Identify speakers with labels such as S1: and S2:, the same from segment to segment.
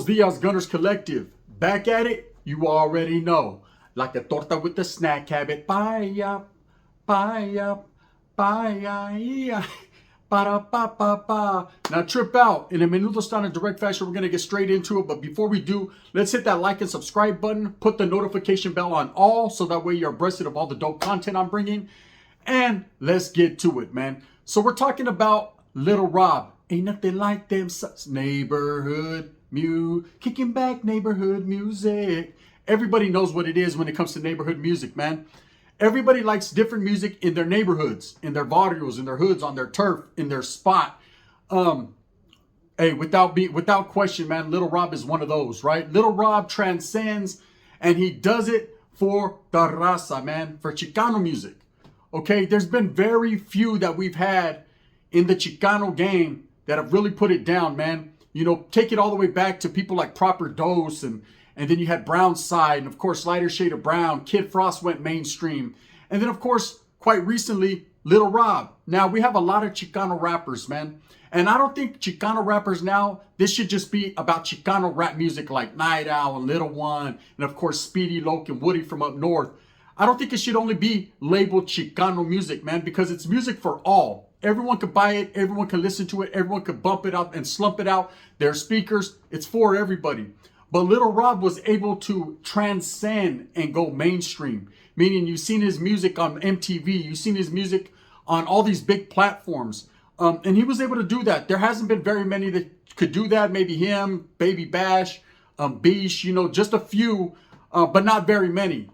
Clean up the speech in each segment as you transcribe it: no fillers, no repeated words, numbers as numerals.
S1: Buenos dias, Gunners Collective. Back at it, you already know. Like a torta with the snack habit. Paya, paya, paya, para pa pa pa. Now trip out. In a menudo style in direct fashion, we're going to get straight into it. But before we do, let's hit that like and subscribe button. Put the notification bell on all so that way you're abreast of all the dope content I'm bringing. And let's get to it, man. So we're talking about Little Rob. Ain't nothing like them neighborhood kicking back neighborhood music. Everybody knows what it is when it comes to neighborhood music, man. Everybody likes different music in their neighborhoods, in their barrios, in their hoods, on their turf, in their spot. Hey, without question, man, Little Rob is one of those, right? Little Rob transcends, and he does it for the raza, man, for Chicano music. Okay, there's been very few that we've had in the Chicano game that have really put it down, man. You know, take it all the way back to people like Proper Dose, and then you had Brown Side, and of course, Lighter Shade of Brown. Kid Frost went mainstream. And then, of course, quite recently, Little Rob. Now, we have a lot of Chicano rappers, man. And I don't think Chicano rappers now, this should just be about Chicano rap music like Night Owl and Little One, and of course, Speedy, Loke, and Woody from up north. I don't think it should only be labeled Chicano music, man, because it's music for all. Everyone could buy it. Everyone can listen to it. Everyone could bump it out and slump it out. Their speakers. It's for everybody. But Little Rob was able to transcend and go mainstream. Meaning you've seen his music on MTV. You've seen his music on all these big platforms. And he was able to do that. There hasn't been very many that could do that. Maybe him, Baby Bash, Beesh, you know, just a few, but not very many.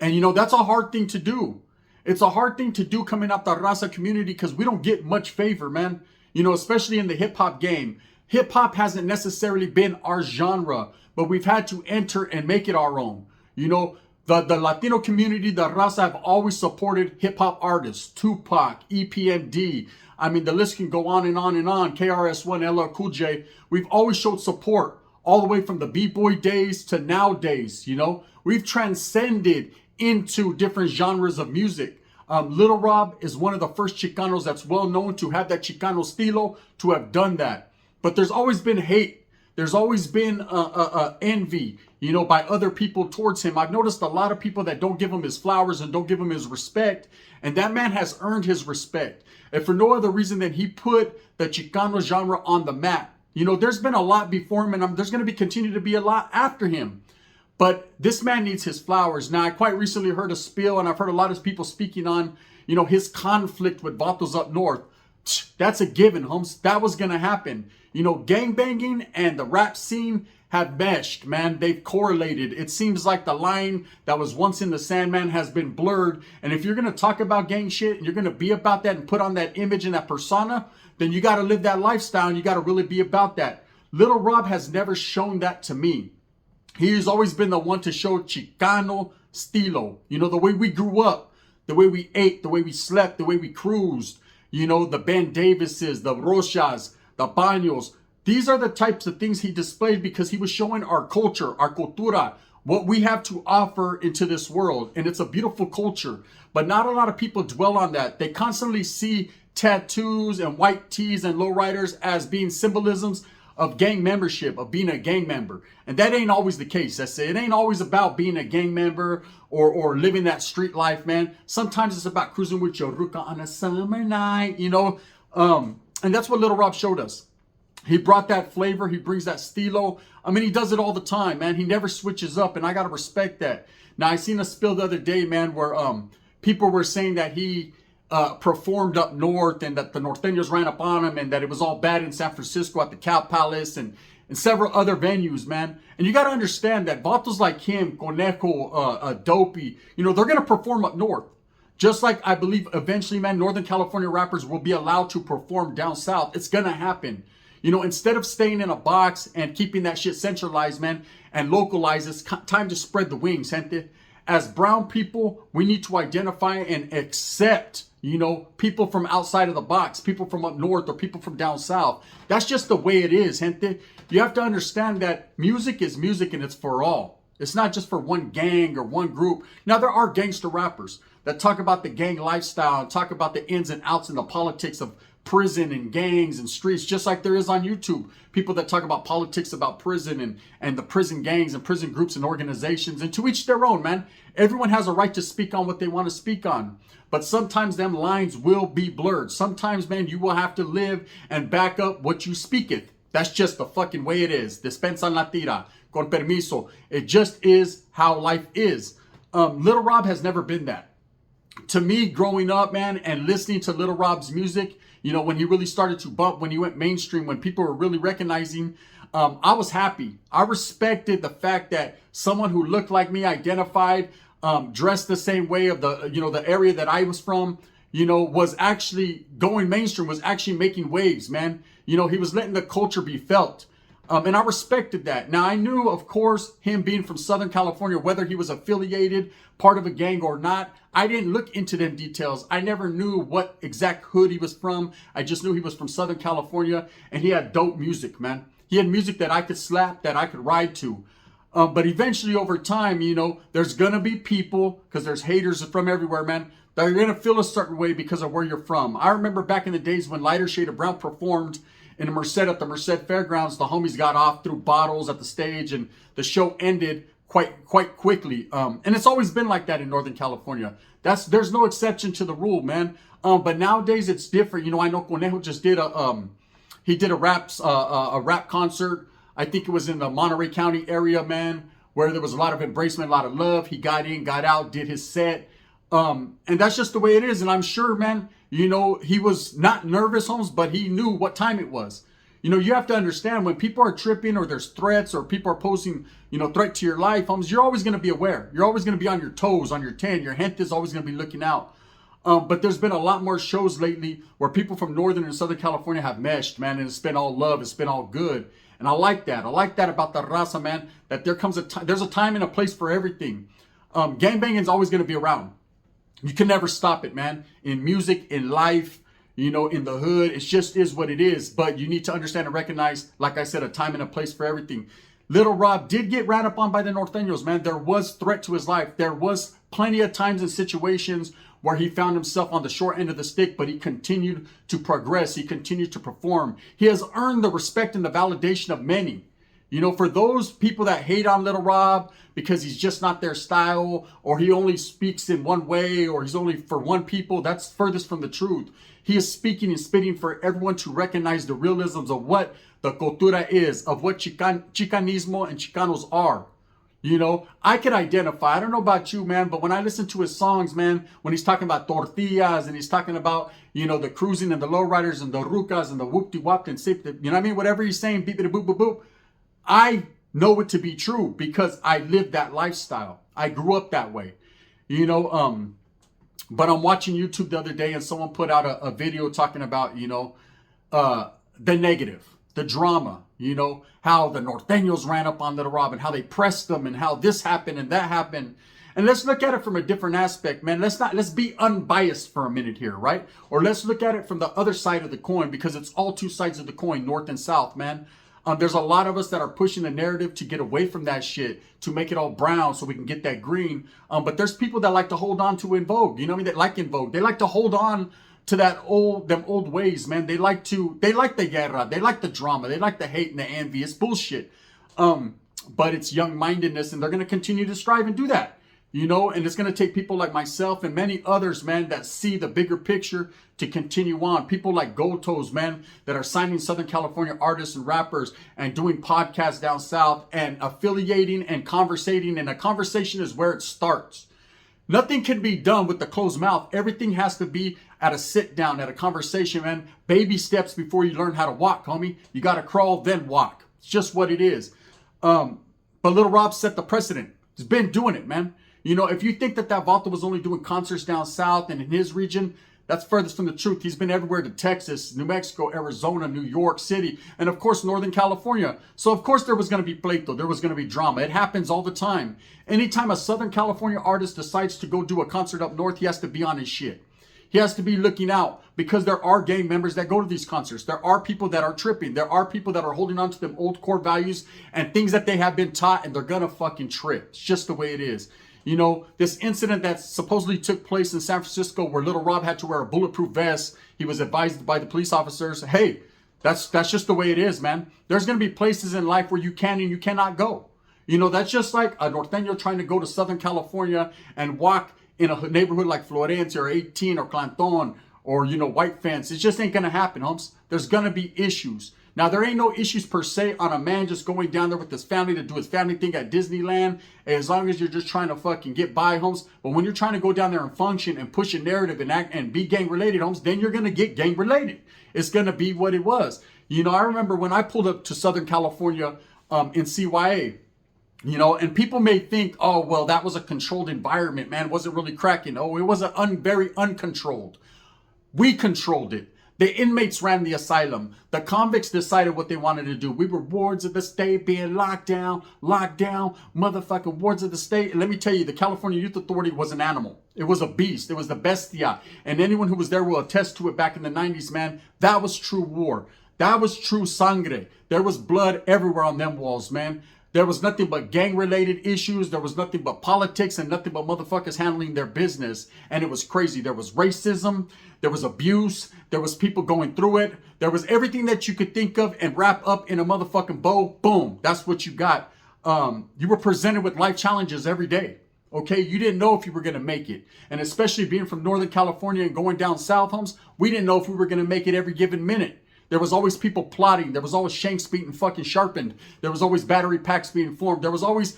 S1: And, you know, that's a hard thing to do. It's a hard thing to do coming out the raza community because we don't get much favor, man. You know, especially in the hip hop game. Hip hop hasn't necessarily been our genre, but we've had to enter and make it our own. You know, the Latino community, the raza, have always supported hip hop artists. Tupac, EPMD. I mean, the list can go on and on and on. KRS-One, LL Cool J. We've always showed support all the way from the B-boy days to nowadays, you know. We've transcended into different genres of music. Little Rob is one of the first Chicanos that's well known to have that Chicano estilo, to have done that. But there's always been hate. There's always been envy, you know, by other people towards him. I've noticed a lot of people that don't give him his flowers and don't give him his respect. And that man has earned his respect. And for no other reason than he put the Chicano genre on the map. You know, there's been a lot before him, and there's going to continue to be a lot after him. But this man needs his flowers. Now, I quite recently heard a spiel, and I've heard a lot of people speaking on, you know, his conflict with Vatos up north. That's a given, Holmes. That was going to happen. You know, gangbanging and the rap scene have meshed, man. They've correlated. It seems like the line that was once in the sand, man, has been blurred. And if you're going to talk about gang shit, and you're going to be about that and put on that image and that persona, then you got to live that lifestyle, and you got to really be about that. Little Rob has never shown that to me. He's always been the one to show Chicano estilo. You know, the way we grew up, the way we ate, the way we slept, the way we cruised. You know, the Ben Davises, the Rochas, the Baños. These are the types of things he displayed because he was showing our culture, our cultura, what we have to offer into this world. And it's a beautiful culture. But not a lot of people dwell on that. They constantly see tattoos and white tees and lowriders as being symbolisms of gang membership, of being a gang member. And that ain't always the case. That's it. It ain't always about being a gang member or living that street life, man. Sometimes it's about cruising with your ruka on a summer night, you know. And that's what Little Rob showed us. He brought that flavor. He brings that stilo. I mean, he does it all the time, man. He never switches up, and I got to respect that. Now, I seen a spill the other day, man, where people were saying that he performed up north and that the Norteños ran up on him and that it was all bad in San Francisco at the Cow Palace and several other venues, man. And you got to understand that vatos like him, Conejo, Dopey, you know, they're going to perform up north. Just like I believe eventually, man, Northern California rappers will be allowed to perform down south. It's going to happen. You know, instead of staying in a box and keeping that shit centralized, man, and localized, it's time to spread the wings, gente. As brown people, we need to identify and accept, you know, people from outside of the box, people from up north or people from down south. That's just the way it is, gente. You have to understand that music is music and it's for all. It's not just for one gang or one group. Now, there are gangster rappers that talk about the gang lifestyle and talk about the ins and outs and the politics of prison and gangs and streets, just like there is on YouTube. People that talk about politics, about prison and the prison gangs and prison groups and organizations, and to each their own, man. Everyone has a right to speak on what they want to speak on. But sometimes them lines will be blurred. Sometimes, man, you will have to live and back up what you speaketh. That's just the fucking way it is. Despensa en la tira. Con permiso. It just is how life is. Little Rob has never been that. To me, growing up, man, and listening to Little Rob's music, you know, when he really started to bump, when he went mainstream, when people were really recognizing, I was happy. I respected the fact that someone who looked like me, identified, dressed the same way of the, you know, the area that I was from, you know, was actually going mainstream, was actually making waves, man. You know, he was letting the culture be felt. And I respected that. Now, I knew, of course, him being from Southern California, whether he was affiliated, part of a gang or not, I didn't look into them details. I never knew what exact hood he was from. I just knew he was from Southern California, and he had dope music, man. He had music that I could slap, that I could ride to. But eventually, over time, you know, there's going to be people, because there's haters from everywhere, man, that are going to feel a certain way because of where you're from. I remember back in the days when Lighter Shade of Brown performed in a Merced at the Merced Fairgrounds, the homies got off, threw bottles at the stage, and the show ended quite quickly. And it's always been like that in Northern California. There's no exception to the rule, man. But nowadays it's different. You know, I know Conejo just did a rap concert. I think it was in the Monterey County area, man, where there was a lot of embracement, a lot of love. He got in, got out, did his set. And that's just the way it is. And I'm sure, man, you know, he was not nervous, Holmes, but he knew what time it was. You know, you have to understand when people are tripping or there's threats or people are posing, you know, threat to your life, Holmes, you're always going to be aware. You're always going to be on your toes, on your 10. Your gente is always going to be looking out. But there's been a lot more shows lately where people from Northern and Southern California have meshed, man, and it's been all love. It's been all good. And I like that. I like that about the raza, man, that there's a time and a place for everything. Gangbanging is always going to be around. You can never stop it, man. In music, in life, you know, in the hood, it just is what it is. But you need to understand and recognize, like I said, a time and a place for everything. Little Rob did get ran up on by the Norteños, man. There was threat to his life. There was plenty of times and situations where he found himself on the short end of the stick, but he continued to progress. He continued to perform. He has earned the respect and the validation of many. You know, for those people that hate on Little Rob because he's just not their style, or he only speaks in one way, or he's only for one people, that's furthest from the truth. He is speaking and spitting for everyone to recognize the realisms of what the cultura is, of what Chicanismo and Chicanos are. You know, I could identify, I don't know about you, man, but when I listen to his songs, man, when he's talking about tortillas and he's talking about, you know, the cruising and the lowriders and the rucas and the whoop-de-wop and sip, you know what I mean? Whatever he's saying, beep-a-boop-a-boop, I know it to be true because I lived that lifestyle. I grew up that way, you know. But I'm watching YouTube the other day and someone put out a video talking about, you know, the negative, the drama, you know, how the Norteños ran up on Little Rob and how they pressed them and how this happened and that happened. And let's look at it from a different aspect, man. Let's be unbiased for a minute here, right? Or let's look at it from the other side of the coin, because it's all two sides of the coin, north and south, man. There's a lot of us that are pushing the narrative to get away from that shit, to make it all brown so we can get that green. But there's people that like to hold on to In Vogue. You know what I mean? That like In Vogue. They like to hold on to them old ways, man. They like the guerra. They like the drama. They like the hate and the envy. It's bullshit. But it's young-mindedness, and they're going to continue to strive and do that. You know, and it's going to take people like myself and many others, man, that see the bigger picture to continue on. People like Gold Toes, man, that are signing Southern California artists and rappers and doing podcasts down south and affiliating and conversating. And a conversation is where it starts. Nothing can be done with the closed mouth. Everything has to be at a sit down, at a conversation, man. Baby steps before you learn how to walk, homie. You got to crawl, then walk. It's just what it is. But Little Rob set the precedent. He's been doing it, man. You know, if you think that Vato was only doing concerts down south and in his region, that's furthest from the truth. He's been everywhere to Texas, New Mexico, Arizona, New York City, and of course, Northern California. So of course there was going to be pleito. There was going to be drama. It happens all the time. Anytime a Southern California artist decides to go do a concert up north, he has to be on his shit. He has to be looking out, because there are gang members that go to these concerts. There are people that are tripping. There are people that are holding on to them old core values and things that they have been taught, and they're going to fucking trip. It's just the way it is. You know, this incident that supposedly took place in San Francisco where Little Rob had to wear a bulletproof vest. He was advised by the police officers, hey, that's just the way it is, man. There's going to be places in life where you can and you cannot go. You know, that's just like a norteño trying to go to Southern California and walk in a neighborhood like Florencia or 18 or Clanton or, you know, White Fence. It just ain't going to happen, homes. There's going to be issues. Now, there ain't no issues per se on a man just going down there with his family to do his family thing at Disneyland, as long as you're just trying to fucking get by, homes. But when you're trying to go down there and function and push a narrative and act and be gang related, homes, then you're going to get gang related. It's going to be what it was. You know, I remember when I pulled up to Southern California in CYA, you know, and people may think, oh, well, that was a controlled environment, man. It wasn't really cracking. Oh, it was very uncontrolled. We controlled it. The inmates ran the asylum. The convicts decided what they wanted to do. We were wards of the state being locked down, motherfucking wards of the state. And let me tell you, the California Youth Authority was an animal. It was a beast. It was the bestia. And anyone who was there will attest to it back in the 90s, man. That was true war. That was true sangre. There was blood everywhere on them walls, man. There was nothing but gang-related issues. There was nothing but politics and nothing but motherfuckers handling their business. And it was crazy. There was racism. There was abuse. There was people going through it. There was everything that you could think of and wrap up in a motherfucking bow. Boom. That's what you got. You were presented with life challenges every day. Okay? You didn't know if you were going to make it. And especially being from Northern California and going down south, homes, we didn't know if we were going to make it every given minute. There was always people plotting. There was always shanks being fucking sharpened. There was always battery packs being formed. There was always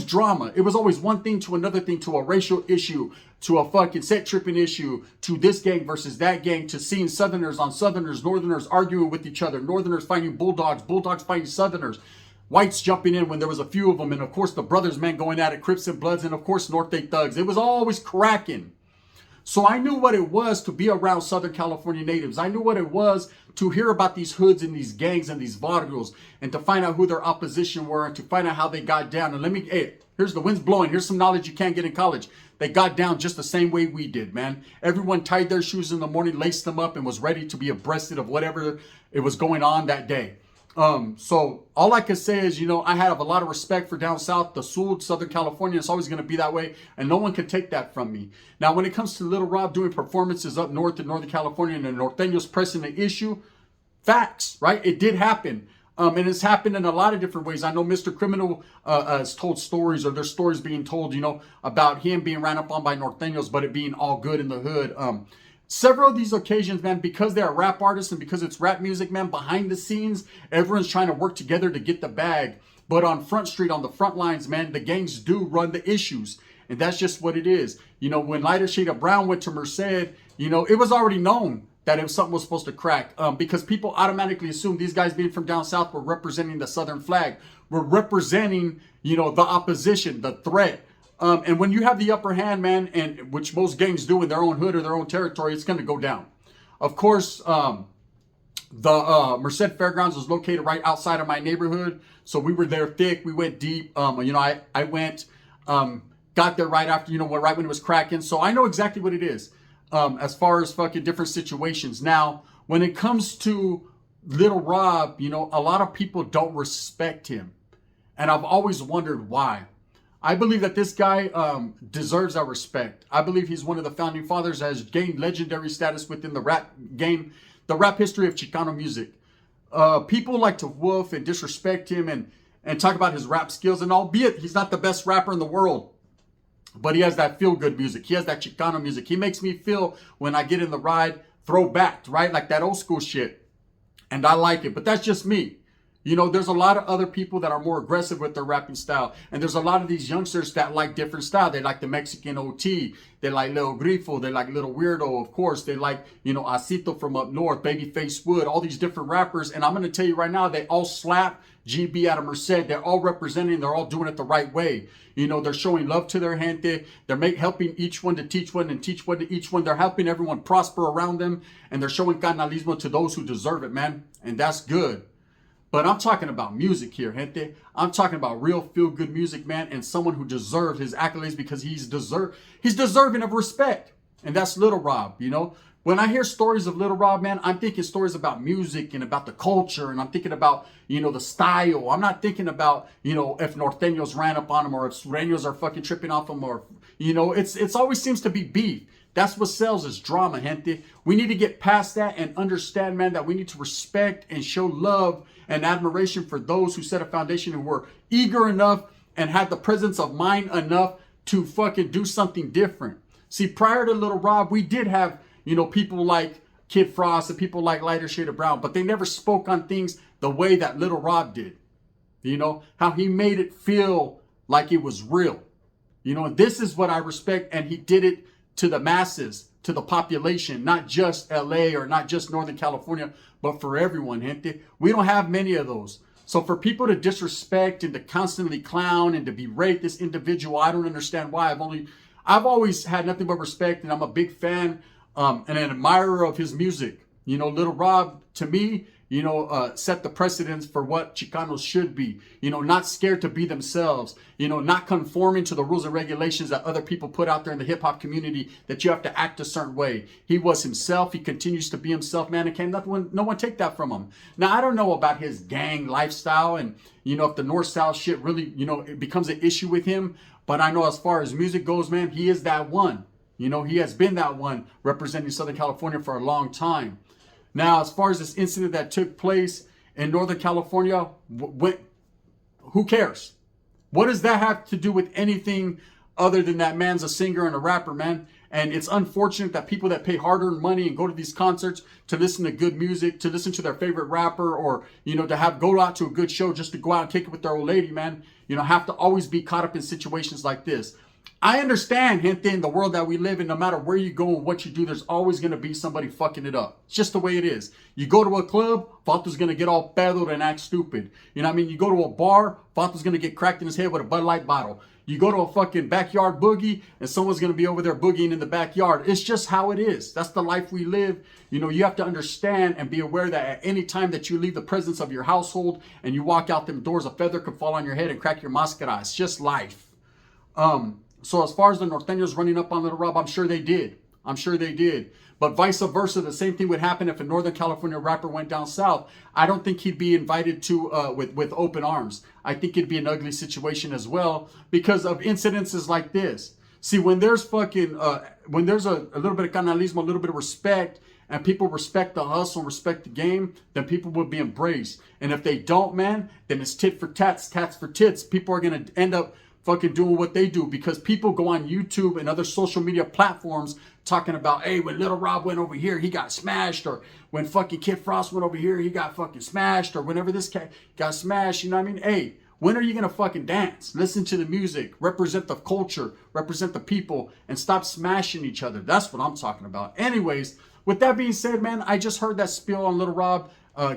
S1: drama. It was always one thing to another thing, to a racial issue, to a fucking set tripping issue, to this gang versus that gang, to seeing Southerners on Southerners, Northerners arguing with each other, Northerners fighting Bulldogs, Bulldogs fighting Southerners, whites jumping in when there was a few of them, and of course the brothers, man, going at it, Crips and Bloods, and of course North Bay Thugs. It was always cracking. So I knew what it was to be around Southern California natives. I knew what it was to hear about these hoods and these gangs and these barrios, and to find out who their opposition were, and to find out how they got down. And hey, here's the wind's blowing. Here's some knowledge you can't get in college. They got down just the same way we did, man. Everyone tied their shoes in the morning, laced them up, and was ready to be abreast of whatever it was going on that day. So all I can say is, you know, I have a lot of respect for down south, the Sur, Southern California. It's always going to be that way, and no one can take that from me. Now, when it comes to Little Rob doing performances up north in Northern California and the Norteños pressing the issue, facts, right? It did happen. And it's happened in a lot of different ways. I know Mr. Criminal has told stories, or there's stories being told, you know, about him being ran up on by Norteños, but it being all good in the hood. Several of these occasions, man, because they're rap artists and because it's rap music, man, behind the scenes, everyone's trying to work together to get the bag. But on Front Street, on the front lines, man, the gangs do run the issues. And that's just what it is. You know, when Lighter Shade of Brown went to Merced, you know, it was already known that if something was supposed to crack, because people automatically assumed these guys being from down south were representing the Southern flag. We're representing, you know, the opposition, the threat. And when you have the upper hand, man, and which most gangs do in their own hood or their own territory, it's going to go down. Of course, the Merced Fairgrounds was located right outside of my neighborhood. So we were there thick. We went deep. You know, I went, got there right after, you know, right when it was cracking. So I know exactly what it is as far as fucking different situations. Now, when it comes to Little Rob, you know, a lot of people don't respect him. And I've always wondered why. I believe that this guy deserves our respect. I believe he's one of the founding fathers that has gained legendary status within the rap game, the rap history of Chicano music. People like to woof and disrespect him and talk about his rap skills, and albeit he's not the best rapper in the world, but he has that feel-good music. He has that Chicano music. He makes me feel, when I get in the ride, throwback, right? Like that old school shit. And I like it, but that's just me. You know, there's a lot of other people that are more aggressive with their rapping style. And there's a lot of these youngsters that like different style. They like the Mexican OT. They like Lil Grifo. They like Little Weirdo, of course. They like, you know, Acito from up north, Babyface Wood, all these different rappers. And I'm going to tell you right now, they all slap GB out of Merced. They're all representing. They're all doing it the right way. You know, they're showing love to their gente. They're helping each one to teach one and teach one to each one. They're helping everyone prosper around them. And they're showing canalismo to those who deserve it, man. And that's good. But I'm talking about music here, gente. I'm talking about real feel-good music, man, and someone who deserved his accolades because he's deserving of respect. And that's Little Rob, you know. When I hear stories of Little Rob, man, I'm thinking stories about music and about the culture, and I'm thinking about, you know, the style. I'm not thinking about, you know, if norteños ran up on him or if sureños are fucking tripping off him, or, you know, it's always seems to be beef. That's what sells is drama, gente. We need to get past that and understand, man, that we need to respect and show love and admiration for those who set a foundation and were eager enough and had the presence of mind enough to fucking do something different. See, prior to Little Rob, we did have, you know, people like Kid Frost and people like Lighter Shade of Brown, but they never spoke on things the way that Little Rob did. You know, how he made it feel like it was real. You know, and this is what I respect, and he did it to the masses, to the population, not just LA or not just Northern California, but for everyone, gente. We don't have many of those. So for people to disrespect and to constantly clown and to berate this individual, I don't understand why. I've always had nothing but respect, and I'm a big fan and an admirer of his music. You know, Little Rob, to me, you know, set the precedence for what Chicanos should be. You know, not scared to be themselves. You know, not conforming to the rules and regulations that other people put out there in the hip hop community, that you have to act a certain way. He was himself. He continues to be himself, man. And no one take that from him. Now, I don't know about his gang lifestyle and, you know, if the North-South shit really, you know, it becomes an issue with him. But I know as far as music goes, man, he is that one. You know, he has been that one representing Southern California for a long time. Now, as far as this incident that took place in Northern California, who cares? What does that have to do with anything other than that man's a singer and a rapper, man? And it's unfortunate that people that pay hard-earned money and go to these concerts to listen to good music, to listen to their favorite rapper, or, you know, to go out to a good show just to go out and kick it with their old lady, man, you know, have to always be caught up in situations like this. I understand, gente, in the world that we live in, no matter where you go and what you do, there's always going to be somebody fucking it up. It's just the way it is. You go to a club, Vato's going to get all pedo and act stupid. You know what I mean? You go to a bar, Vato's going to get cracked in his head with a Bud Light bottle. You go to a fucking backyard boogie, and someone's going to be over there boogieing in the backyard. It's just how it is. That's the life we live. You know, you have to understand and be aware that at any time that you leave the presence of your household and you walk out them doors, a feather could fall on your head and crack your mascara. It's just life. So as far as the Norteños running up on Little Rob, I'm sure they did. I'm sure they did. But vice versa, the same thing would happen if a Northern California rapper went down south. I don't think he'd be invited to with open arms. I think it'd be an ugly situation as well because of incidences like this. See, when there's fucking, when there's a little bit of canalismo, a little bit of respect, and people respect the hustle and respect the game, then people will be embraced. And if they don't, man, then it's tit for tats, tats for tits. People are going to end up fucking doing what they do because people go on YouTube and other social media platforms talking about, hey, when Little Rob went over here, he got smashed, or when fucking Kid Frost went over here, he got fucking smashed, or whenever this cat got smashed, you know what I mean? Hey, when are you gonna fucking dance? Listen to the music, represent the culture, represent the people, and stop smashing each other. That's what I'm talking about. Anyways, with that being said, man, I just heard that spiel on Little Rob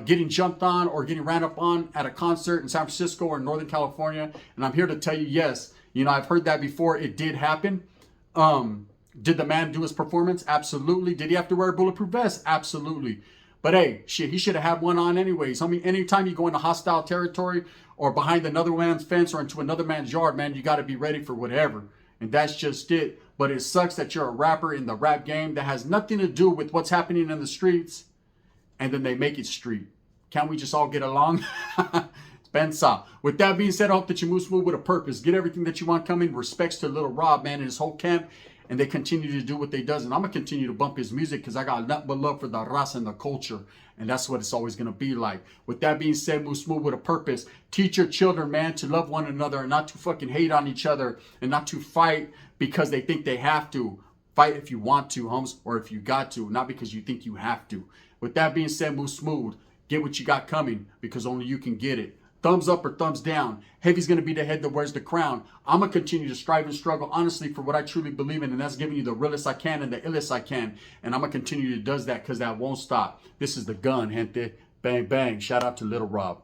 S1: getting jumped on or getting ran up on at a concert in San Francisco or Northern California. And I'm here to tell you, yes, you know, I've heard that before. It did happen. Did the man do his performance? Absolutely. Did he have to wear a bulletproof vest? Absolutely. But hey, shit, he should have had one on anyways. I mean, anytime you go into hostile territory or behind another man's fence or into another man's yard, man, you got to be ready for whatever. And that's just it. But it sucks that you're a rapper in the rap game that has nothing to do with what's happening in the streets. And then they make it street. Can't we just all get along? Spencer. With that being said, I hope that you move smooth with a purpose. Get everything that you want coming. Respects to Little Rob, man, and his whole camp. And they continue to do what they does. And I'm going to continue to bump his music because I got nothing but love for the raza and the culture. And that's what it's always going to be like. With that being said, move smooth with a purpose. Teach your children, man, to love one another and not to fucking hate on each other and not to fight because they think they have to. Fight if you want to, homes, or if you got to, not because you think you have to. With that being said, move smooth. Get what you got coming because only you can get it. Thumbs up or thumbs down. Heavy's going to be the head that wears the crown. I'm going to continue to strive and struggle honestly for what I truly believe in, and that's giving you the realest I can and the illest I can. And I'm going to continue to do that because that won't stop. This is the gun, gente. Bang, bang. Shout out to Little Rob.